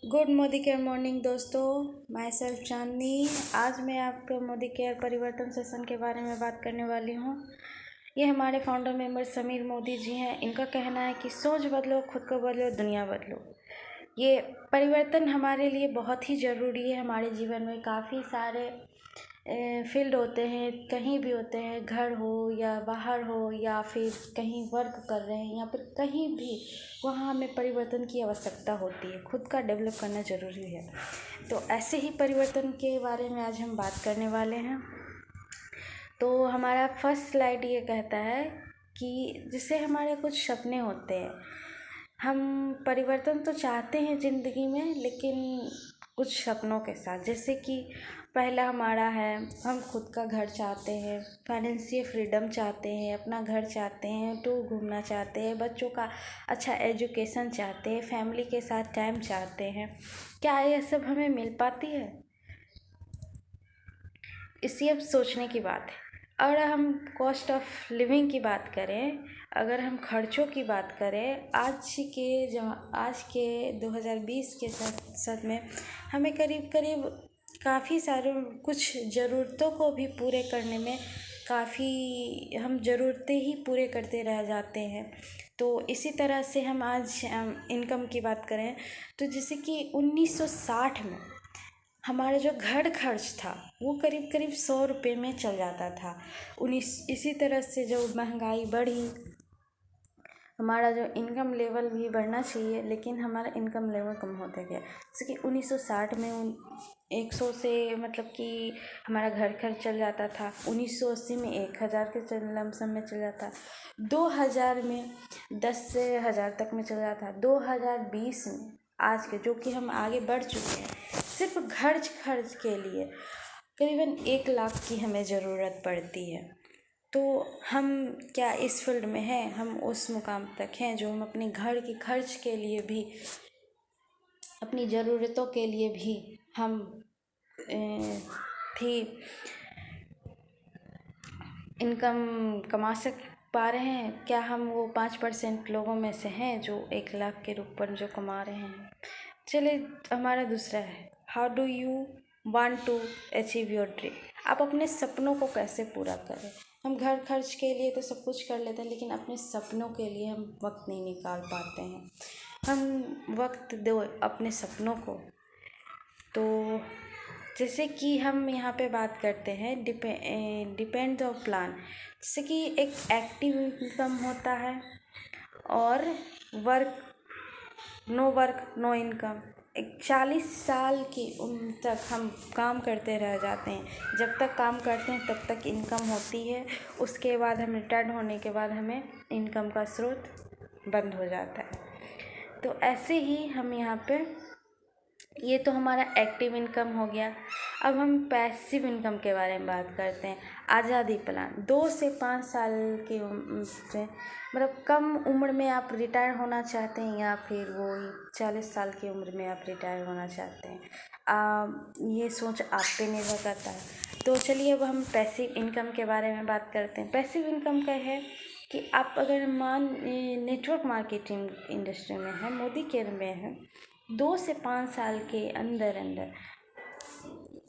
Good Modi care morning दोस्तों। My self चांदनी। आज मैं आपको मोदी केयर परिवर्तन सेशन के बारे में बात करने वाली हूँ। ये हमारे फाउंडर मेंबर समीर मोदी जी हैं। इनका कहना है कि सोच बदलो, खुद को बदलो, दुनिया बदलो। ये परिवर्तन हमारे लिए बहुत ही ज़रूरी है। हमारे जीवन में काफ़ी सारे फील्ड होते हैं, कहीं भी होते हैं, घर हो या बाहर हो या फिर कहीं वर्क कर रहे हैं या फिर कहीं भी, वहाँ हमें परिवर्तन की आवश्यकता होती है। खुद का डेवलप करना ज़रूरी है। तो ऐसे ही परिवर्तन के बारे में आज हम बात करने वाले हैं। तो हमारा फर्स्ट स्लाइड ये कहता है कि जैसे हमारे कुछ सपने होते हैं, हम परिवर्तन तो चाहते हैं ज़िंदगी में, लेकिन कुछ सपनों के साथ। जैसे कि पहला हमारा है, हम खुद का घर चाहते हैं, फाइनेंशियल फ्रीडम चाहते हैं, अपना घर चाहते हैं, टूर घूमना चाहते हैं, बच्चों का अच्छा एजुकेशन चाहते हैं, फैमिली के साथ टाइम चाहते हैं। क्या ये सब हमें मिल पाती है? इसी अब सोचने की बात है। और हम कॉस्ट ऑफ लिविंग की बात करें, अगर हम खर्चों की बात करें, आज के 2020 के साथ में हमें करीब करीब काफ़ी सारे कुछ ज़रूरतों को भी पूरे करने में काफ़ी हम ज़रूरतें ही पूरे करते रह जाते हैं। तो इसी तरह से हम आज इनकम की बात करें तो जैसे कि 1960 में हमारा जो घर खर्च था वो करीब करीब 100 रुपये में चल जाता था। इसी तरह से जो महंगाई बढ़ी, हमारा जो इनकम लेवल भी बढ़ना चाहिए, लेकिन हमारा इनकम लेवल कम होता गया। जैसे कि 1960 में 100 से मतलब कि हमारा घर खर्च चल जाता था। 1980 में 1000 के लमसम में चल जाता। 2000 में 10 से 1000 तक में चल जाता। 2020 में आज के, जो कि हम आगे बढ़ चुके हैं, सिर्फ खर्च के लिए करीबन 1 लाख की हमें ज़रूरत पड़ती है। तो हम क्या इस फील्ड में हैं? हम उस मुकाम तक हैं जो हम अपने घर के खर्च के लिए भी, अपनी ज़रूरतों के लिए भी हम भी इनकम कमा पा रहे हैं? क्या हम वो 5% लोगों में से हैं जो 1 लाख के रूप पर जो कमा रहे हैं? चलिए, हमारा दूसरा है, how do you want to achieve your dream. आप अपने सपनों को कैसे पूरा करें? हम घर खर्च के लिए तो सब कुछ कर लेते हैं, लेकिन अपने सपनों के लिए हम वक्त नहीं निकाल पाते हैं। हम वक्त दो अपने सपनों को। तो जैसे कि हम यहाँ पे बात करते हैं डिपेंड ऑफ प्लान। जैसे कि एक एक्टिव इनकम होता है और नो वर्क नो इनकम। एक 40 साल की उम्र तक हम काम करते रह जाते हैं। जब तक काम करते हैं तब तक इनकम होती है, उसके बाद हम रिटायर्ड होने के बाद हमें इनकम का स्रोत बंद हो जाता है। तो ऐसे ही हम यहाँ पे, ये तो हमारा एक्टिव इनकम हो गया। अब हम पैसिव इनकम के बारे में बात करते हैं। आज़ादी प्लान, 2 से 5 साल की उम्र से, मतलब कम उम्र में आप रिटायर होना चाहते हैं या फिर वो 40 साल की उम्र में आप रिटायर होना चाहते हैं, ये सोच आप पे निर्भर करता है। तो चलिए अब हम पैसिव इनकम के बारे में बात करते हैं। पैसिव इनकम का है कि आप अगर नेटवर्क मार्केटिंग इंडस्ट्री में है, मोदी केयर में है, 2 से 5 साल के अंदर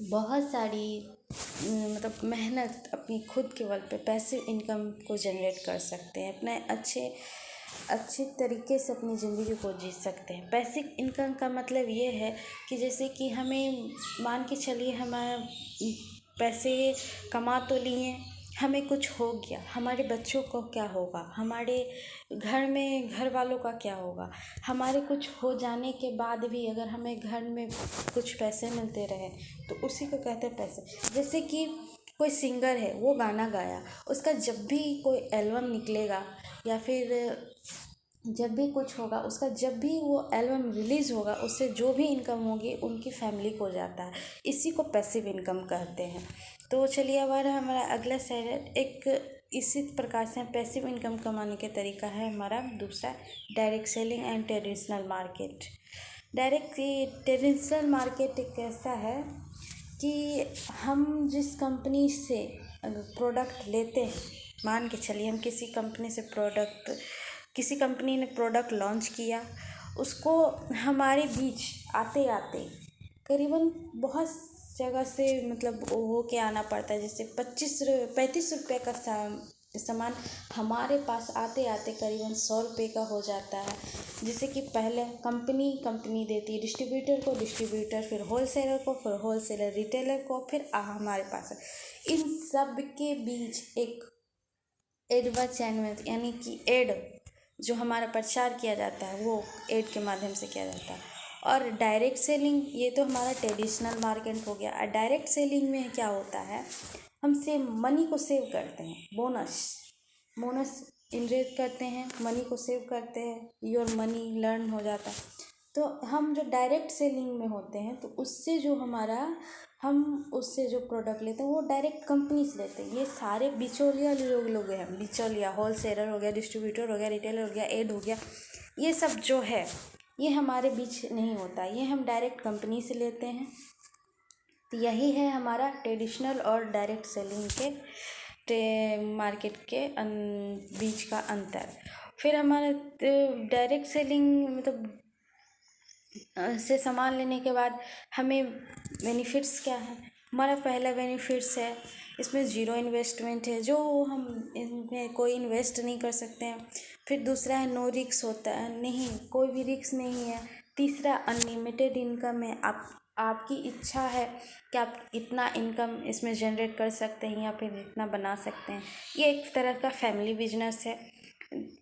बहुत सारी मतलब मेहनत अपनी खुद के बल पे पैसिव इनकम को जनरेट कर सकते हैं। अपने अच्छे तरीके से अपनी ज़िंदगी को जी सकते हैं। पैसिव इनकम का मतलब ये है कि जैसे कि हमें मान के चलिए, हमारा पैसे कमा तो लिए, हमें कुछ हो गया, हमारे बच्चों को क्या होगा, हमारे घर में घर वालों का क्या होगा, हमारे कुछ हो जाने के बाद भी अगर हमें घर में कुछ पैसे मिलते रहे तो उसी को कहते हैं पैसे। जैसे कि कोई सिंगर है, वो गाना गाया, उसका जब भी कोई एल्बम निकलेगा या फिर जब भी कुछ होगा, उसका जब भी वो एल्बम रिलीज़ होगा, उससे जो भी इनकम होगी उनकी फैमिली को जाता है। इसी को पैसिव इनकम कहते हैं। तो चलिए अब हमारा अगला शेयर एक इसी प्रकार से पैसिव इनकम कमाने का तरीका है हमारा दूसरा, direct selling and traditional market. Traditional market एक ऐसा है कि हम जिस कंपनी से प्रोडक्ट लेते हैं, मान के चलिए हम किसी कंपनी ने प्रोडक्ट लॉन्च किया, उसको हमारे बीच आते आते करीबन बहुत जगह से मतलब वो हो के आना पड़ता है। जैसे 35 रुपये का सामान हमारे पास आते आते करीबन 100 रुपये का हो जाता है। जैसे कि पहले कंपनी देती है डिस्ट्रीब्यूटर को, डिस्ट्रीब्यूटर फिर होलसेलर को, फिर होलसेलर रिटेलर को, फिर हमारे पास। इन सब के बीच एक एडवर्टाइजमेंट यानी कि एड जो हमारा प्रचार किया जाता है वो एड के माध्यम से किया जाता है। और डायरेक्ट सेलिंग ये तो हमारा ट्रेडिशनल मार्केट हो गया। और डायरेक्ट सेलिंग में क्या होता है, हमसे मनी को सेव करते हैं, बोनस इनरेज करते हैं, मनी को सेव करते हैं, योर मनी लर्न हो जाता है। तो हम जो डायरेक्ट सेलिंग में होते हैं तो हम उससे जो प्रोडक्ट लेते हैं वो डायरेक्ट कंपनी से लेते हैं। ये सारे बिचौलिया लोग हैं, बिचौलिया होलसेलर हो गया, डिस्ट्रीब्यूटर हो गया, रिटेलर हो गया, एड हो गया, ये सब जो है ये हमारे बीच नहीं होता, ये हम डायरेक्ट कंपनी से लेते हैं। तो यही है हमारा ट्रेडिशनल और डायरेक्ट सेलिंग के मार्केट के बीच का अंतर। फिर हमारा डायरेक्ट सेलिंग मतलब से सामान लेने के बाद हमें बेनिफिट्स क्या है। हमारा पहला बेनिफिट्स है, इसमें ज़ीरो इन्वेस्टमेंट है, जो हम इसमें कोई इन्वेस्ट नहीं कर सकते हैं। फिर दूसरा है नो रिस्क होता है, नहीं कोई भी रिस्क नहीं है। तीसरा अनलिमिटेड इनकम है, आपकी इच्छा है कि आप इतना इनकम इसमें जनरेट कर सकते हैं या फिर इतना बना सकते हैं। ये एक तरह का फैमिली बिजनेस है,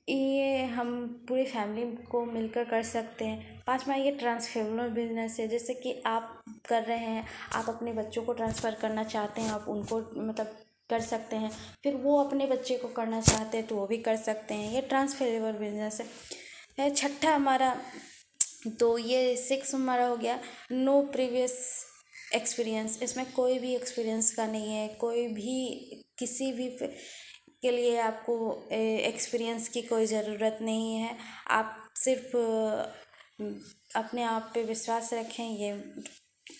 ये हम पूरी फैमिली को मिलकर कर सकते हैं। पांचवा ये ट्रांसफेबल बिजनेस है, जैसे कि आप कर रहे हैं, आप अपने बच्चों को ट्रांसफ़र करना चाहते हैं, आप उनको मतलब कर सकते हैं। फिर वो अपने बच्चे को करना चाहते हैं तो वो भी कर सकते हैं, ये ट्रांसफेरेबल बिजनेस है। छठा हमारा तो ये 6 हमारा हो गया नो प्रीवियस एक्सपीरियंस। इसमें कोई भी एक्सपीरियंस का नहीं है, कोई भी किसी भी के लिए आपको एक्सपीरियंस की कोई ज़रूरत नहीं है। आप सिर्फ अपने आप पे विश्वास रखें, ये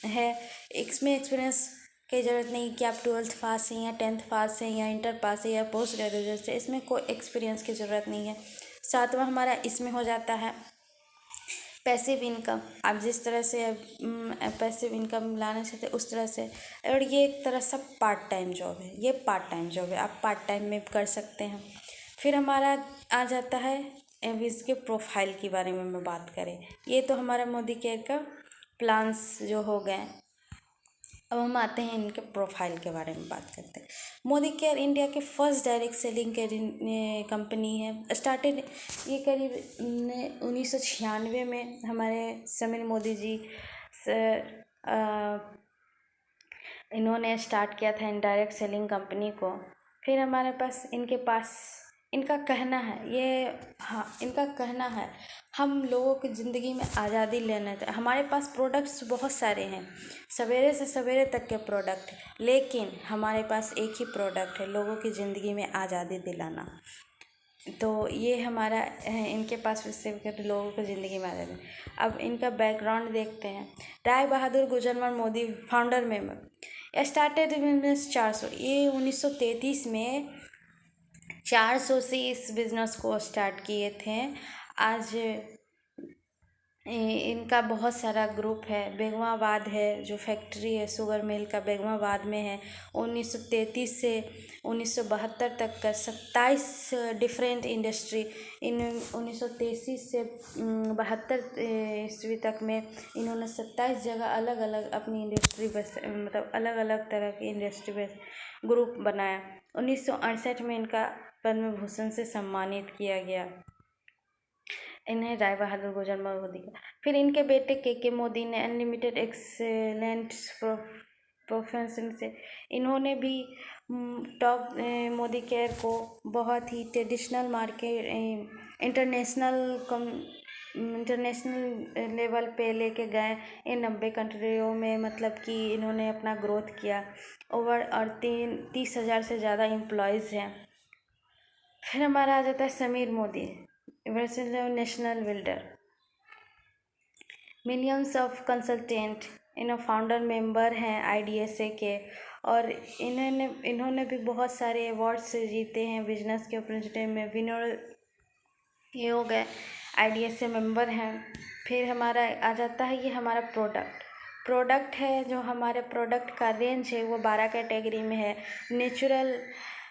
है। इसमें एक्सपीरियंस की ज़रूरत नहीं कि आप 12th पास हैं या 10th पास हैं या इंटर पास है या पोस्ट ग्रेजुएट है, इसमें कोई एक्सपीरियंस की ज़रूरत नहीं है। सातवां हमारा इसमें हो जाता है पैसिव इनकम। आप जिस तरह से पैसिव इनकम लाना चाहते हैं उस तरह से, और ये एक तरह से पार्ट टाइम जॉब है, ये पार्ट टाइम जॉब है, आप पार्ट टाइम में कर सकते हैं। फिर हमारा आ जाता है अब इसके प्रोफाइल के बारे में मैं बात करें, ये तो हमारा मोदी केयर का प्लान्स जो हो गए। अब हम आते हैं इनके प्रोफाइल के बारे में बात करते हैं। मोदी केयर इंडिया के फर्स्ट डायरेक्ट सेलिंग के कंपनी है। स्टार्टेड ये करीब 1996 में हमारे समीर मोदी जी इन्होंने स्टार्ट किया था इन डायरेक्ट सेलिंग कंपनी को। फिर हमारे पास इनका कहना है हम लोगों की ज़िंदगी में आज़ादी लेना चाहिए। हमारे पास प्रोडक्ट्स बहुत सारे हैं, सवेरे से सवेरे तक के प्रोडक्ट, लेकिन हमारे पास एक ही प्रोडक्ट है, लोगों की ज़िंदगी में आज़ादी दिलाना। तो ये हमारा है, इनके पास लोगों को ज़िंदगी में आज़ादी। अब इनका बैकग्राउंड देखते हैं। Rai Bahadur Gujarmal Modi founder member, started in 400, ये 1933 में 400 से इस बिज़नेस को स्टार्ट किए थे। आज इनका बहुत सारा ग्रुप है। बेगमाबाद है जो फैक्ट्री है शुगर मिल का, बेगमाबाद में है। 1933 से 1972 तक का 27 डिफरेंट इंडस्ट्री, इन 1933 से 72 ईस्वी तक में इन्होंने 27 जगह अलग अलग अपनी इंडस्ट्री मतलब अलग अलग तरह की इंडस्ट्री बेस ग्रुप बनाया। 1968 में इनका पद्म भूषण से सम्मानित किया गया इन्हें, राय बहादुर गुजरमल मोदी का। फिर इनके बेटे के मोदी ने अनलिमिटेड एक्सेलेंट प्रोफेशन से इन्होंने भी टॉप मोदी केयर को बहुत ही ट्रेडिशनल मार्केट इंटरनेशनल लेवल पे लेके गए इन 90 कंट्रियों में। मतलब कि इन्होंने अपना ग्रोथ किया ओवर, और 30,000 से ज़्यादा एम्प्लॉयज़ हैं। फिर हमारा आ जाता है Sameer Modi national builder, millions of consultant, founder member हैं IDSA के, और इन्होंने भी बहुत सारे अवार्ड्स जीते हैं बिजनेस के अपॉर्चुनिटी में। विनर ये हो गए IDSA मेंबर हैं। फिर हमारा आ जाता है ये हमारा प्रोडक्ट है। जो हमारे प्रोडक्ट का रेंज है वो 12 कैटेगरी में है। नेचुरल,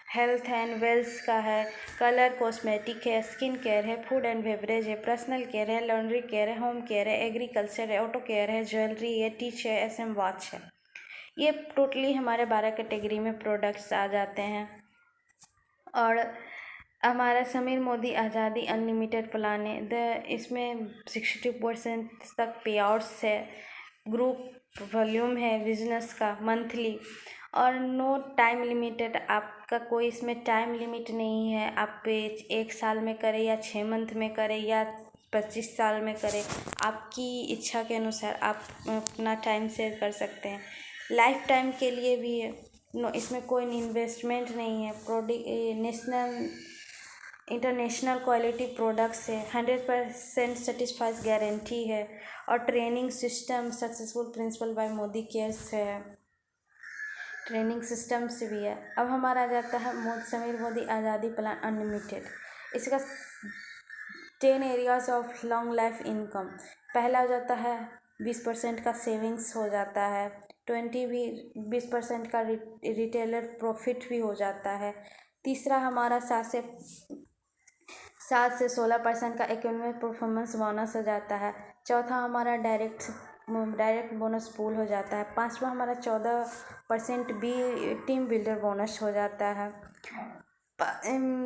हेल्थ एंड वेल्थ का है, कलर कॉस्मेटिक है, स्किन केयर है, फूड एंड बेवरेज है, पर्सनल केयर है, लॉन्ड्री केयर है, होम केयर है, एग्रीकल्चर है, ऑटो केयर है, ज्वेलरी है, टीच है, SM वॉच है। ये टोटली हमारे 12 कैटेगरी में प्रोडक्ट्स आ जाते हैं। और हमारा समीर मोदी आज़ादी अनलिमिटेड प्लान है। इसमें 62% तक पे आउट्स है। ग्रुप वॉल्यूम है बिजनेस का मंथली, और नो टाइम लिमिटेड। आपका कोई इसमें टाइम लिमिट नहीं है। आप 1 साल में करें या 6 मंथ में करें या 25 साल में करें, आपकी इच्छा के अनुसार आप अपना टाइम सेव कर सकते हैं। लाइफ टाइम के लिए भी है। नो, इसमें कोई इन्वेस्टमेंट नहीं है। नेशनल इंटरनेशनल क्वालिटी प्रोडक्ट्स है। 100% सेटिस्फाइज गारंटी है। और training system successful principal bye Modi cares है। ट्रेनिंग सिस्टम से भी है। अब हमारा आ जाता है समीर मोदी आज़ादी प्लान अनलिमिटेड। इसका 10 areas of long life income. पहला हो जाता है 20% का सेविंग्स हो जाता है। 20% का रिटेलर प्रॉफिट भी हो जाता है। तीसरा हमारा 7 से 16% का इकोनॉमिक परफॉर्मेंस बोनस हो जाता है। चौथा हमारा डायरेक्ट बोनस पूल हो जाता है। पांचवा हमारा 14% टीम बिल्डर बोनस हो जाता है।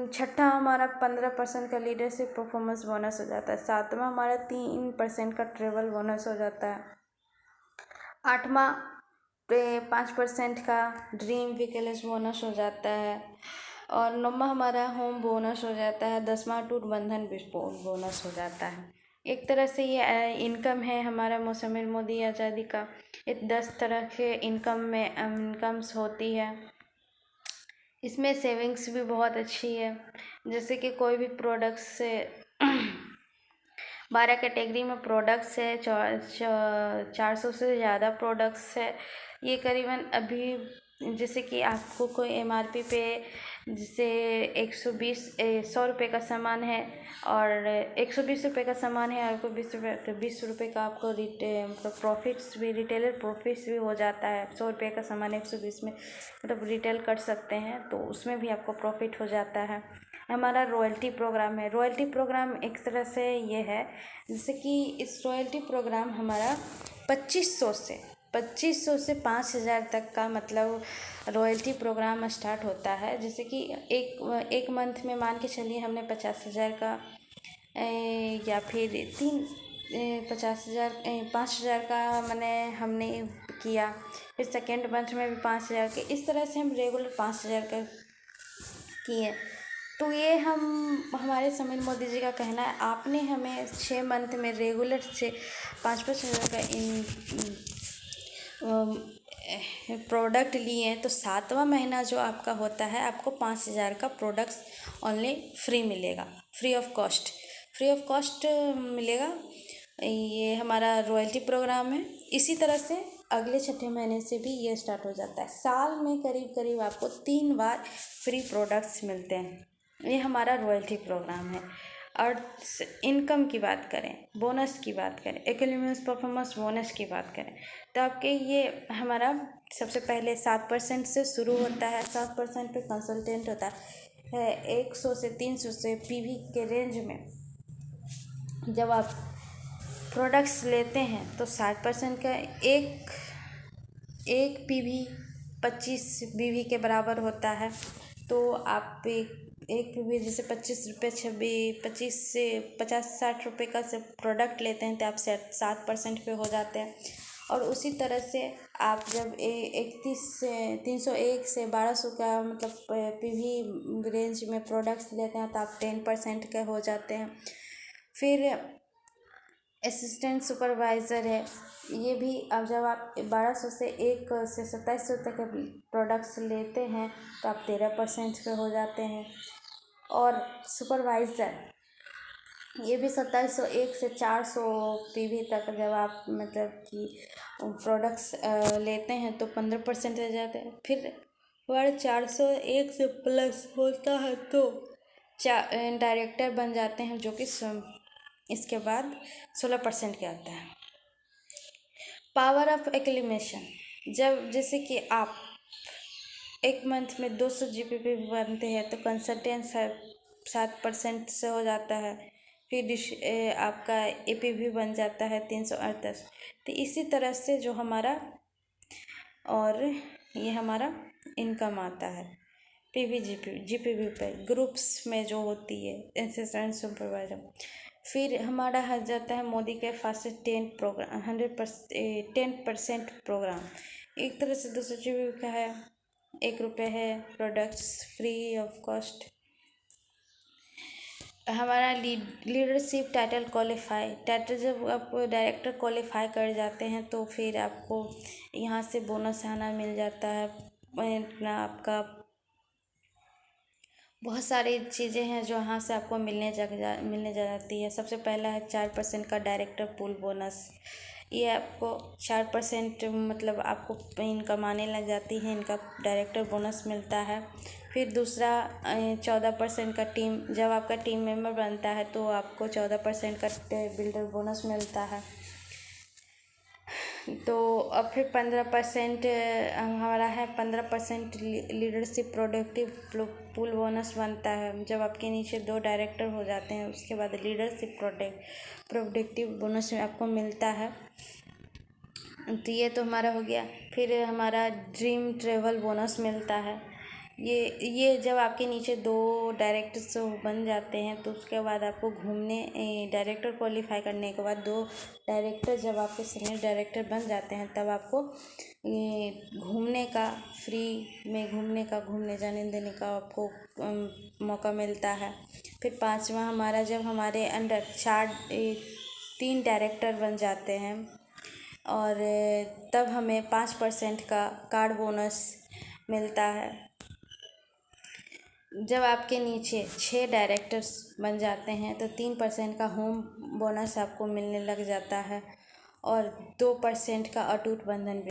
छठा हमारा 15% का लीडरशिप परफॉर्मेंस बोनस हो जाता है। सातवां हमारा 3% का ट्रेवल बोनस हो जाता है। आठवां 5% का ड्रीम व्हीकल्स बोनस हो जाता है। और नौवां हमारा होम बोनस हो जाता है। 10वां टूट बंधन विस्फोट बोनस हो जाता है। एक तरह से ये इनकम है हमारा समीर मोदी आज़ादी का। ये 10 तरह के इनकम्स होती है। इसमें सेविंग्स भी बहुत अच्छी है। जैसे कि कोई भी प्रोडक्ट्स से 12 कैटेगरी में प्रोडक्ट्स है। 400 से ज़्यादा प्रोडक्ट्स है। ये करीबन अभी जैसे कि आपको कोई MRP पे जैसे 100 रुपये का सामान है और 120 रुपये का सामान है, आपको 20 रुपये का आपको मतलब प्रॉफिट्स भी, रिटेलर प्रॉफिट्स भी हो जाता है। 100 रुपये का सामान 120 में मतलब रिटेल कर सकते हैं, तो उसमें भी आपको प्रॉफिट हो जाता है। हमारा रॉयल्टी प्रोग्राम है। रॉयल्टी प्रोग्राम एक तरह से ये है जैसे कि इस रॉयल्टी प्रोग्राम हमारा 2500 से 5000 तक का मतलब रॉयल्टी प्रोग्राम स्टार्ट होता है। जैसे कि एक मंथ में मान के चलिए हमने 50,000 का या फिर 5,000 का मैंने हमने किया। फिर सेकेंड मंथ में भी 5,000 के, इस तरह से हम रेगुलर 5,000 का किए। तो ये हमारे समीर मोदी जी का कहना है, आपने हमें 6 मंथ में रेगुलर से 5-5 हज़ार का प्रोडक्ट लिए हैं, तो 7वां महीना जो आपका होता है आपको 5,000 का प्रोडक्ट्स ओनली फ्री मिलेगा। फ्री ऑफ कॉस्ट मिलेगा। ये हमारा रॉयल्टी प्रोग्राम है। इसी तरह से अगले छठे महीने से भी ये स्टार्ट हो जाता है। साल में करीब करीब आपको 3 बार फ्री प्रोडक्ट्स मिलते हैं। ये हमारा रॉयल्टी प्रोग्राम है। और इनकम की बात करें, बोनस की बात करें, इकोनॉमिक परफॉर्मेंस बोनस की बात करें, तो आपके ये हमारा सबसे पहले 7% से शुरू होता है। 7% पे कंसल्टेंट होता है। 100 से 300 से PV के रेंज में जब आप प्रोडक्ट्स लेते हैं तो 60% का एक PV 25 BV के बराबर होता है। तो आप एक PV जैसे 25 से 50-60 रुपये का से प्रोडक्ट लेते हैं तो आप 7% पे हो जाते हैं। और उसी तरह से आप जब 301 से 1200 का मतलब PV रेंज में प्रोडक्ट्स लेते हैं तो आप 10% के हो जाते हैं। फिर असिस्टेंट सुपरवाइज़र है। ये भी अब जब आप 1200 से 2700 तक के प्रोडक्ट्स लेते हैं तो आप 13% पे हो जाते हैं। और सुपरवाइज़र ये भी 2701 से 400 PV तक जब आप मतलब कि प्रोडक्ट्स लेते हैं तो 15% रह जाते हैं। फिर अगर 401 से प्लस होता है तो डायरेक्टर बन जाते हैं, जो कि इसके बाद 16% क्या होता है? पावर ऑफ एक्लेमेशन, जब जैसे कि आप एक मंथ में 200 GBP बनते हैं तो कंसल्टेंस 7% से हो जाता है। फिर आपका APV बन जाता है 338। तो इसी तरह से जो हमारा और ये हमारा इनकम आता है GPV पे ग्रुप्स में जो होती है असिस्टेंट सुपरवाइजर। फिर हमारा आ जाता है मोदी के फास्टेस्ट 10% प्रोग्राम। एक तरह से 200 GBP का है, 1 रुपये है, प्रोडक्ट्स फ्री ऑफ कॉस्ट। हमारा लीडरशिप टाइटल जब आप डायरेक्टर क्वालिफाई कर जाते हैं तो फिर आपको यहाँ से बोनस आना मिल जाता है। अपना आपका बहुत सारी चीज़ें हैं जो यहाँ से आपको मिलने जा जाती है। सबसे पहला है 4% का डायरेक्टर पूल बोनस। ये आपको 4% मतलब आपको इनकम आने लग जाती है, इनका डायरेक्टर बोनस मिलता है। फिर दूसरा 14% का जब आपका टीम मेंबर बनता है तो आपको 14% का बिल्डर बोनस मिलता है। तो अब फिर 15% हमारा है 15% लीडरशिप प्रोडक्टिव पूल बोनस बनता है। जब आपके नीचे 2 डायरेक्टर हो जाते हैं उसके बाद लीडरशिप प्रोडक्टिव बोनस आपको मिलता है। तो ये तो हमारा हो गया। फिर हमारा ड्रीम ट्रेवल बोनस मिलता है। ये जब आपके नीचे 2 डायरेक्टर्स बन जाते हैं तो उसके बाद आपको डायरेक्टर क्वालिफाई करने के बाद 2 डायरेक्टर जब आपके सीनियर डायरेक्टर बन जाते हैं तब आपको ये घूमने का फ्री में घूमने जाने देने का आपको मौका मिलता है। फिर 5वां हमारा जब हमारे अंडर 3 डायरेक्टर बन जाते हैं और तब हमें 5% का कार्ड बोनस मिलता है। जब आपके नीचे 6 डायरेक्टर्स बन जाते हैं तो 3% का होम बोनस आपको मिलने लग जाता है और 2% का अटूट बंधन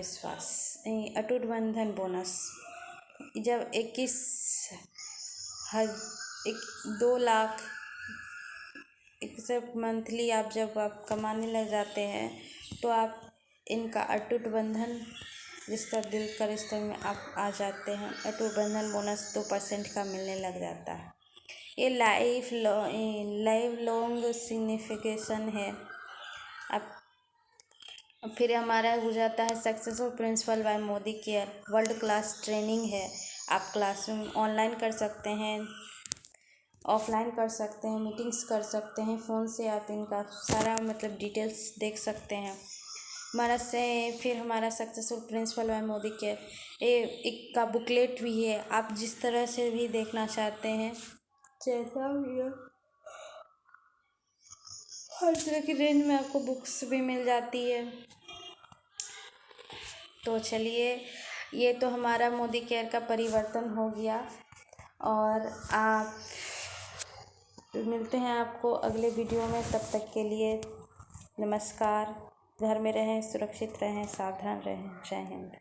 बोनस। जब 2 लाख सब मंथली जब आप कमाने लग जाते हैं तो आप इनका अटूट बंधन रिश्ता दिल का रिश्ते में आप आ जाते हैं। अटूट बंधन बोनस 2% का मिलने लग जाता है। ये लाइफ लॉन्ग सिग्निफिकेशन है। अब फिर हमारा हो जाता है successful principal bye Modi care, world class training है। आप क्लासरूम ऑनलाइन कर सकते हैं, ऑफलाइन कर सकते हैं, मीटिंग्स कर सकते हैं, फ़ोन से आप इनका सारा मतलब डिटेल्स देख सकते हैं। फिर हमारा successful principal bye Modi care एक का बुकलेट भी है। आप जिस तरह से भी देखना चाहते हैं जैसा भी है, हर तरह की रेंज में आपको बुक्स भी मिल जाती है। तो चलिए, ये तो हमारा मोदी केयर का परिवर्तन हो गया और आप मिलते हैं आपको अगले वीडियो में। तब तक के लिए नमस्कार। घर में रहें, सुरक्षित रहें, सावधान रहें। जय हिंद।